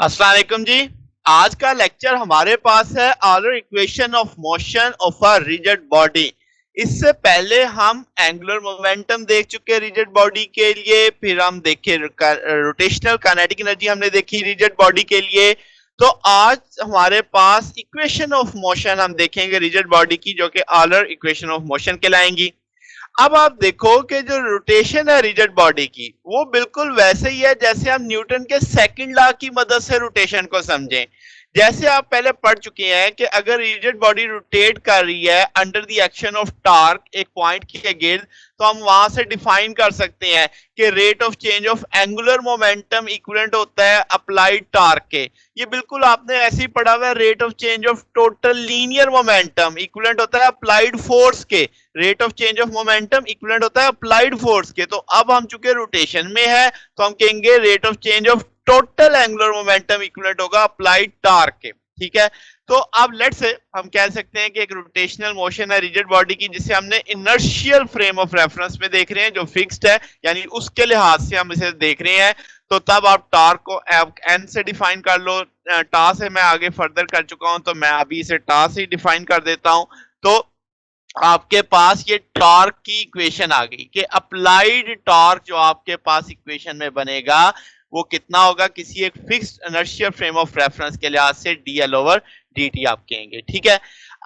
अस्सलाम वालेकुम जी। आज का लेक्चर हमारे पास है Euler equation of motion of a rigid body. इससे पहले हम एंगुलर मोमेंटम देख चुके रिजिड बॉडी के लिए, फिर हम देखे रोटेशनल काइनेटिक एनर्जी हमने देखी रिजिड बॉडी के लिए। तो आज हमारे पास इक्वेशन ऑफ मोशन हम देखेंगे रिजिड बॉडी की, जो कि ऑलर इक्वेशन ऑफ मोशन कहलाएंगी। अब आप देखो कि जो रोटेशन है रिजिड बॉडी की, वो बिल्कुल वैसे ही है जैसे हम न्यूटन के सेकंड लॉ की मदद से रोटेशन को समझें। जैसे आप पहले पढ़ चुके हैं कि अगर रिजिड बॉडी रोटेट कर रही है under the action of torque एक पॉइंट के गिर्द, तो हम वहां से डिफाइन कर सकते हैं कि rate of change of angular momentum equivalent होता है अप्लाइड टार्क के। ये बिल्कुल आपने ऐसे ही पढ़ा हुआ है। Rate of change of total linear momentum equivalent होता है अप्लाइड फोर्स के। Rate of change of momentum equivalent होता है अप्लाइड फोर्स के। तो अब हम चूंकि रोटेशन में है तो हम कहेंगे rate of change of total angular momentum equivalent होगा अप्लाइड टार्क के। ठीक है, तो अब लेट्स से हम कह सकते हैं कि एक रोटेशनल मोशन है रिजिड बॉडी की, जिसे हमने इनर्शियल फ्रेम ऑफ रेफरेंस में देख रहे हैं, जो फिक्स्ड है, यानी उसके लिहाज से हम इसे देख रहे हैं। तो तब आप टार्क को एन से डिफाइन कर लो। टा से मैं आगे फर्दर कर चुका हूं, तो मैं अभी इसे टा से डिफाइन कर देता हूं। तो आपके पास ये टॉर्क की इक्वेशन आ गई कि अप्लाइड टॉर्क जो आपके पास इक्वेशन में बनेगा वो कितना होगा, किसी एक fixed inertial frame of reference के लिहाज से dl ओवर dt आप कहेंगे। ठीक है,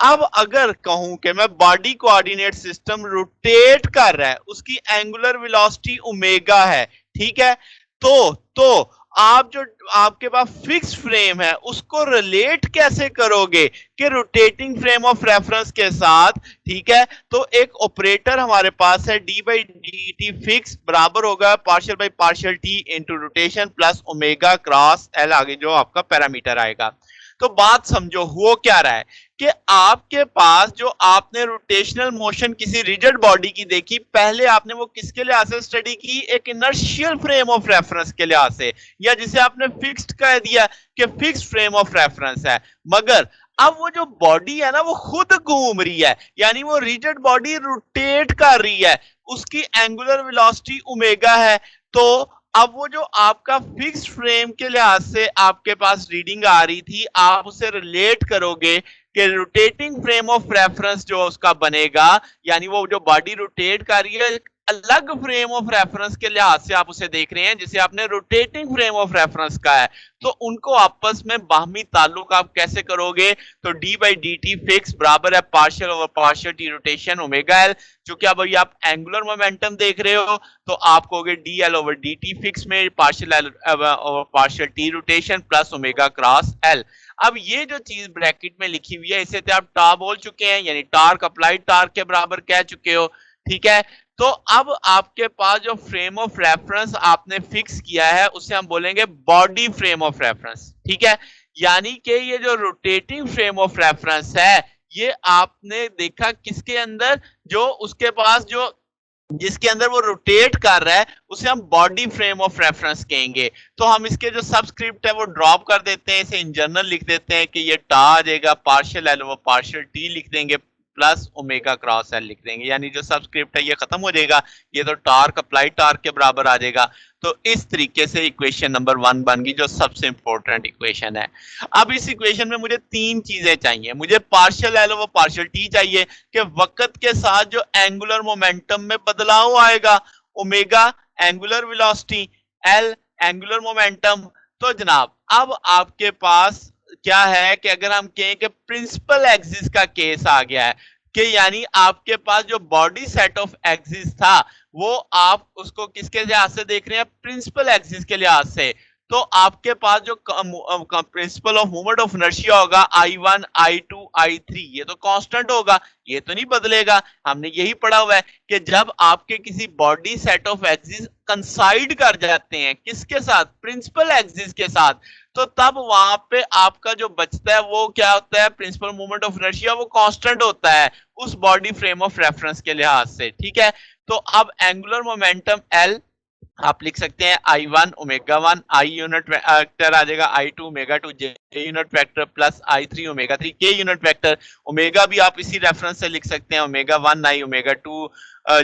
अब अगर कहूं कि मैं बॉडी कोऑर्डिनेट सिस्टम रोटेट कर रहा है, उसकी एंगुलर वेलोसिटी ओमेगा है। ठीक है, तो आप जो आपके पास फिक्स फ्रेम है उसको रिलेट कैसे करोगे कि रोटेटिंग फ्रेम ऑफ रेफरेंस के साथ। ठीक है, तो एक ऑपरेटर हमारे पास है D by D T fix बराबर होगा partial by partial T into rotation plus omega cross L, आगे जो आपका पैरामीटर आएगा। तो बात समझो हो क्या रहा है कि आपके पास जो आपने रोटेशनल मोशन किसी रिजिड बॉडी की देखी, पहले आपने वो किसके लिहाज से स्टडी की, एक इनर्शियल फ्रेम ऑफ रेफरेंस के लिहाज से, या जिसे आपने फिक्स्ड कह दिया कि फिक्स्ड फ्रेम ऑफ रेफरेंस है। मगर अब वो जो बॉडी है ना वो खुद घूम रही है, यानी वो रिजिड बॉडी रोटेट कर रही है, उसकी एंगुलर वेलोसिटी ओमेगा है। तो अब वो जो आपका फिक्स्ड फ्रेम के लिहाज से आपके पास रीडिंग आ रही थी, आप उसे रिलेट करोगे कि रोटेटिंग फ्रेम ऑफ रेफरेंस जो उसका बनेगा, यानी वो जो बॉडी रोटेट कर रही है अलग फ्रेम ऑफ रेफरेंस के लिहाज से आप उसे देख रहे हैं, जिसे आपने रोटेटिंग फ्रेम ऑफ रेफरेंस का है। तो उनको आपस में बाहमी ताल्लुक आप कैसे करोगे, तो D by D T fix बराबर है partial over partial T rotation omega L. चूंकि अब आप एंगुलर मोमेंटम देख रहे हो तो आप कहोगे D L over D T fix में partial L over partial T rotation plus omega cross L. अब ये जो चीज ब्रैकेट में लिखी हुई है इसे तो आप टा बोल चुके हैं, यानी टार्क अप्लाइड टार्क के बराबर कह चुके हो। ठीक है, तो अब आपके पास जो फ्रेम ऑफ रेफरेंस आपने फिक्स किया है उसे हम बोलेंगे बॉडी फ्रेम ऑफ रेफरेंस। ठीक है, यानी कि ये जो रोटेटिंग फ्रेम ऑफ रेफरेंस है ये आपने देखा किसके अंदर, जो उसके पास जो जिसके अंदर वो रोटेट कर रहा है उसे हम बॉडी फ्रेम ऑफ रेफरेंस कहेंगे। तो हम इसके जो सबस्क्रिप्ट है वो ड्रॉप कर देते हैं, इसे इन जनरल लिख देते हैं कि ये टा आ जाएगा, पार्शियल एल वो पार्शियल टी लिख देंगे प्लस ओमेगा क्रॉस एल लिख देंगे, यानी जो सबस्क्रिप्ट है ये खत्म हो जाएगा, ये तो टार्क अप्लाइड टार्क के बराबर आ जाएगा। तो इस तरीके से इक्वेशन नंबर 1 बन गई, जो सबसे इंपॉर्टेंट इक्वेशन है। अब इस इक्वेशन में मुझे तीन चीजें चाहिए। मुझे पार्शियल एल वो पार्शियल टी चाहिए कि वक्त के साथ जो एंगुलर मोमेंटम में बदलाव आएगा, omega angular velocity, L angular momentum. तो जनाब अब आपके पास क्या है कि अगर हम कहें कि प्रिंसिपल एक्सिस का केस आ गया है, कि यानी आपके पास जो बॉडी सेट ऑफ एक्सिस था वो आप उसको किसके लिहाज से देख रहे हैं, प्रिंसिपल एक्सिस के लिहाज से। तो आपके पास जो principle of movement of inertia होगा I1 I2 I3, ये तो कांस्टेंट होगा, ये तो नहीं बदलेगा। हमने यही पढ़ा हुआ है कि जब आपके किसी बॉडी सेट ऑफ एक्सिस कंसाइड कर जाते हैं किसके साथ, प्रिंसिपल एक्सिस के साथ, तो तब वहां पे आपका जो बचता है वो क्या होता है, प्रिंसिपल मूवमेंट ऑफ इनर्शिया वो कांस्टेंट होता है उस बॉडी फ्रेम ऑफ रेफरेंस के लिहाज से। ठीक है, तो अब एंगुलर मोमेंटम L आप लिख सकते हैं I1 omega 1, I unit vector आ जाएगा I2 omega 2 J unit vector plus I3 omega 3 के यूनिट वेक्टर। ओमेगा भी आप इसी रेफरेंस से लिख सकते हैं, ओमेगा 1 आई ओमेगा 2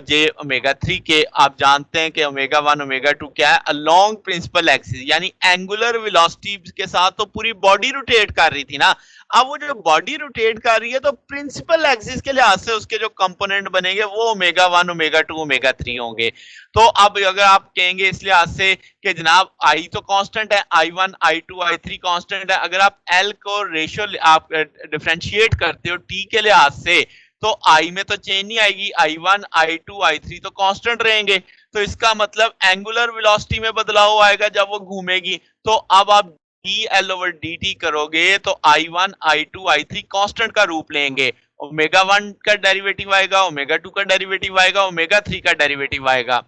जे ओमेगा 3 के। आप जानते हैं कि ओमेगा 1 ओमेगा 2 क्या है, अलोंग प्रिंसिपल एक्सिस, यानी एंगुलर वेलोसिटी के साथ तो पूरी बॉडी रोटेट कर रही थी ना। अब वो जो बॉडी रोटेट कर रही है तो प्रिंसिपल एक्सिस के लिहाज से उसके जो कंपोनेंट बनेंगे वो ओमेगा 1 ओमेगा 2 ओमेगा 3 होंगे। तो अब अगर आप कहेंगे इस लिहाज से कि जनाब आई तो कांस्टेंट है, I1 I2 I3 कांस्टेंट है, अगर आप L को रेशियो आप डिफरेंशिएट करते हो T के लिहाज से तो I में तो चेंज नहीं आएगी, I1 I2 I3 तो कांस्टेंट रहेंगे। तो इसका मतलब एंगुलर वेलोसिटी में बदलाव आएगा जब वो घूमेगी। तो अब आप dl ओवर dt करोगे तो I1 I2 I3 कांस्टेंट का रूप लेंगे, ओमेगा 1 का डेरिवेटिव आएगा, ओमेगा 2 का डेरिवेटिव आएगा, ओमेगा 3 का डेरिवेटिव आएगा।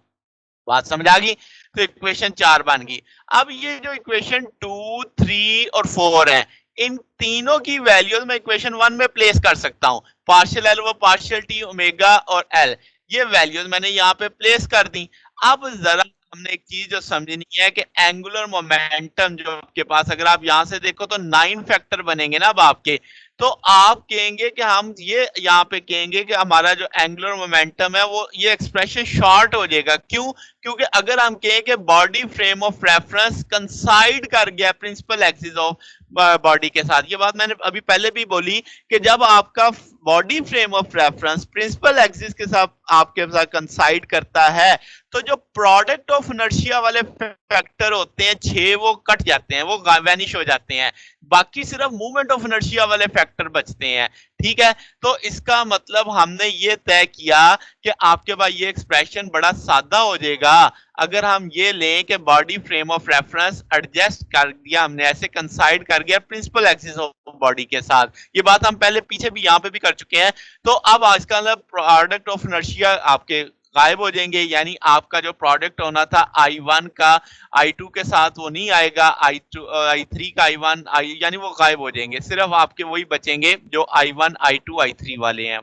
बात समझ आ गई? तो इक्वेशन 4 बन गई। अब ये जो इक्वेशन 2, 3 और 4 है, इन तीनों की वैल्यूज मैं इक्वेशन 1 में प्लेस कर सकता हूं। पार्शियल एल व पार्शियल टी, ओमेगा और एल, ये वैल्यूज मैंने यहाँ पे प्लेस कर दी। अब जरा हमने एक चीज जो समझनी है कि एंगुलर मोमेंटम जो आपके पास, अगर आप यहां से देखो तो 9 फैक्टर बनेंगे ना अब आपके। तो आप कहेंगे कि हम ये यहाँ पे कहेंगे कि हमारा जो एंगुलर मोमेंटम है वो ये एक्सप्रेशन शॉर्ट हो जाएगा। क्यों? क्योंकि अगर हम कहें कि बॉडी फ्रेम ऑफ रेफरेंस कंसाइड कर गया प्रिंसिपल एक्सिस ऑफ बॉडी के साथ, ये बात मैंने अभी पहले भी बोली कि जब आपका body frame of reference principal axis के साथ आपके साथ कंसाइड करता है तो जो प्रोडक्ट ऑफ इनर्शिया वाले फैक्टर होते हैं 6 वो कट जाते हैं, वो वैनिश हो जाते हैं, बाकी सिर्फ मूवमेंट ऑफ इनर्शिया वाले फैक्टर बचते हैं। ठीक है, तो इसका मतलब हमने ये तय किया कि आपके पास ये एक्सप्रेशन बड़ा सादा हो जाएगा अगर हम ये लें कि body frame of reference adjust कर दिया हमने, ऐसे कंसाइड कर गया प्रिंसिपल एक्सिस ऑफ बॉडी के साथ। ये बात हम पहले पीछे भी यहाँ पे भी कर चुके हैं। तो अब आजकल प्रोडक्ट ऑफ इनर्शिया आपके गायब हो जाएंगे, यानी आपका जो प्रोडक्ट होना था I1 का I2 के साथ वो नहीं आएगा, I2 I3 का I1 यानी वो गायब हो जाएंगे, सिर्फ आपके वही बचेंगे जो I1 I2 I3 वाले हैं।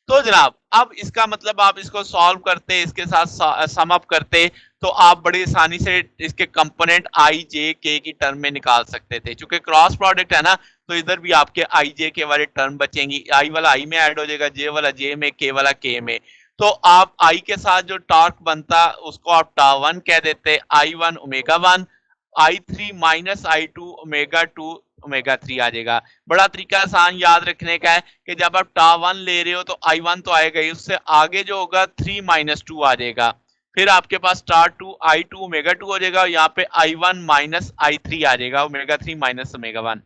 तो जनाब अब इसका मतलब आप इसको सॉल्व करते, इसके साथ सम अप करते तो आप बड़ी आसानी से इसके कंपोनेंट I J K की टर्म में निकाल सकते थे। चूंकि क्रॉस प्रोडक्ट है ना तो इधर भी आपके I J K वाले टर्म बचेंगी, I वाला I में ऐड हो जाएगा, J वाला J में, K वाला K में। तो आप I के साथ जो टॉर्क बनता उसको आप टा1 कह देते, I1 omega 1, I3 minus I2 omega 2 omega 3 आ जाएगा। बड़ा तरीका आसान याद रखने का है कि जब आप टा1 ले रहे हो तो I1 तो आएगा ही, उससे आगे जो होगा 3 माइनस 2 आ जाएगा, फिर आपके पास टा2 I2 ओमेगा 2 हो जाएगा, यहाँ पे I1 माइनस I3 आ जाएगा, ओमेगा 3 माइनस ओमेगा 1।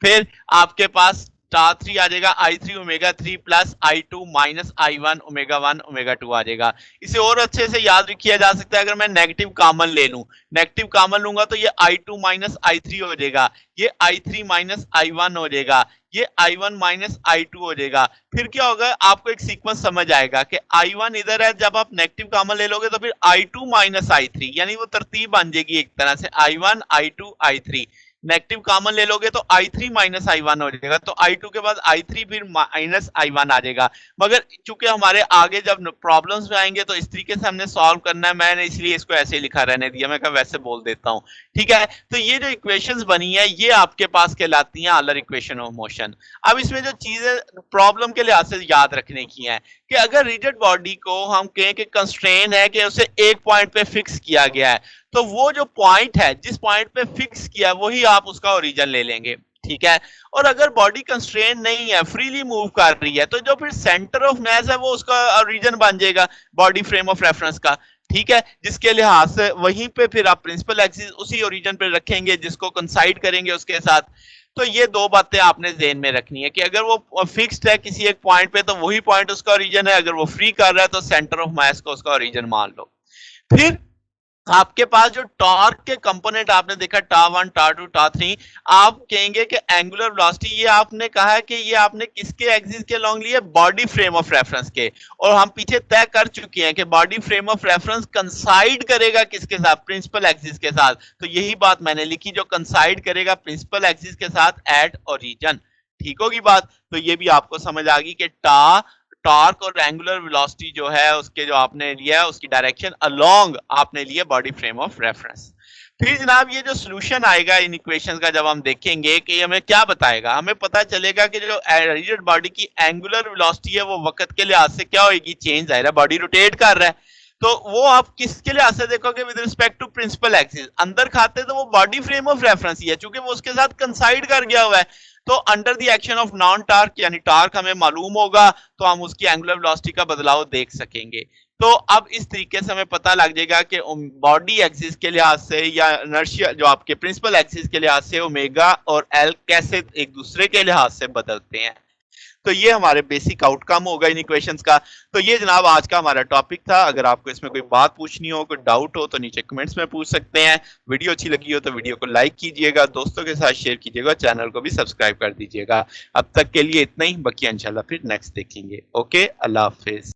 फिर आपके पास टा3 आ जाएगा I3 omega 3 plus I2 minus I1 omega 1 omega 2 आ जाएगा। इसे और अच्छे से याद किया जा सकता है, अगर मैं नेगेटिव कॉमन ले लूं, नेगेटिव कॉमन लूंगा तो ये I2 माइनस I3 हो जाएगा, ये I3 माइनस I1 हो जाएगा, ये I1 माइनस I2 हो जाएगा। फिर क्या होगा, आपको एक सीक्वेंस समझ आएगा कि I1 इधर है, जब आप नेगेटिव कॉमन ले लोगे तो फिर I2 माइनस I3, यानी वो तरतीब बन जाएगी एक तरह से I1 I2 I3। Negative common ले लोगे तो I3 माइनस I1 हो जाएगा, तो I2 के बाद I3 फिर माइनस I1 आ जाएगा। मगर चूंकि हमारे आगे जब प्रॉब्लम्स में आएंगे तो इस तरीके से हमने सॉल्व करना है, मैंने इसलिए इसको ऐसे लिखा रहने दिया, मैं कहा वैसे बोल देता हूँ। ठीक है, तो ये जो इक्वेशंस बनी है ये आपके पास कहलाती हैं आलर इक्वेशन ऑफ मोशन। अब इसमें जो चीजें प्रॉब्लम के लिहाज से याद रखने की हैं कि अगर रिजिड बॉडी को हम कहें कि कंस्ट्रेन है कि उसे एक पॉइंट पे फिक्स किया गया है, तो वो जो पॉइंट है जिस पॉइंट पे फिक्स किया वही आप उसका ओरिजिन ले लेंगे। ठीक है, और अगर बॉडी कंस्ट्रेन नहीं है, फ्रीली मूव कर रही है, तो जो फिर सेंटर ऑफ मास है वो उसका ओरिजिन बन जाएगा बॉडी फ्रेम ऑफ रेफरेंस का। ठीक है, जिसके लिहाज से वहीं पे फिर आप प्रिंसिपल एक्सिस उसी ओरिजिन पे रखेंगे जिसको कंसाइड करेंगे उसके साथ। तो ये दो बातें आपने ध्यान में रखनी है कि अगर वो फिक्स्ड है किसी एक पॉइंट पे तो वही पॉइंट उसका ओरिजिन है, अगर वो फ्री कर रहा है तो सेंटर ऑफ मास को उसका ओरिजिन मान लो। फिर आपके पास जो टॉर्क के कंपोनेंट आपने देखा टा1 टा2 टा3, आप कहेंगे कि एंगुलर वेलोसिटी, ये आपने कहा है कि ये आपने किसके एक्सिस के लॉन्ग लिए, बॉडी फ्रेम ऑफ रेफरेंस के, और हम पीछे तय कर चुके हैं कि बॉडी फ्रेम ऑफ रेफरेंस कंसाइड करेगा किसके साथ, प्रिंसिपल एक्सिस के साथ। तो यही बात मैंने लिखी, जो कंसाइड करेगा प्रिंसिपल एक्सिस के साथ एट ओरिजिन। ठीक होगी बात? तो ये भी आपको समझ आ गई कि टॉर्क और एंगुलर वेलोसिटी जो है उसके जो आपने लिया है उसकी डायरेक्शन अलोंग आपने लिया बॉडी फ्रेम ऑफ रेफरेंस। फिर जनाब ये जो सॉल्यूशन आएगा इन इक्वेशंस का जब हम देखेंगे कि हमें क्या बताएगा, हमें पता चलेगा कि जो रिजिड बॉडी की एंगुलर वेलोसिटी है वो वक्त के लिहाज से क्या होगी, चेंज आएगा, बॉडी रोटेट कर रहा है। तो वो आप किसके लिहाज से देखोगे, with respect to principal axis. अंदर खाते तो वो बॉडी फ्रेम ऑफ रेफरेंस ही है, चूंकि वो उसके साथ कंसाइड कर गया हुआ है। तो under the action of non torque यानी टार्क हमें मालूम होगा तो हम उसकी एंगुलर वेलोसिटी का बदलाव देख सकेंगे। तो अब इस तरीके से हमें पता लग जाएगा कि बॉडी एक्सिस के लिहाज से या इनर्शिया जो आपके प्रिंसिपल एक्सिस के लिहाज से ओमेगा और एल कैसे एक दूसरे के लिहाज से बदलते हैं। तो ये हमारे बेसिक आउटकम होगा इन इक्वेशंस का। तो ये जनाब आज का हमारा टॉपिक था। अगर आपको इसमें कोई बात पूछनी हो, कोई डाउट हो तो नीचे कमेंट्स में पूछ सकते हैं। वीडियो अच्छी लगी हो तो वीडियो को लाइक कीजिएगा, दोस्तों के साथ शेयर कीजिएगा, चैनल को भी सब्सक्राइब कर दीजिएगा। अब तक के लिए इतना ही, बाकी इंशाल्लाह फिर नेक्स्ट देखेंगे। ओके, अल्लाह हाफिज।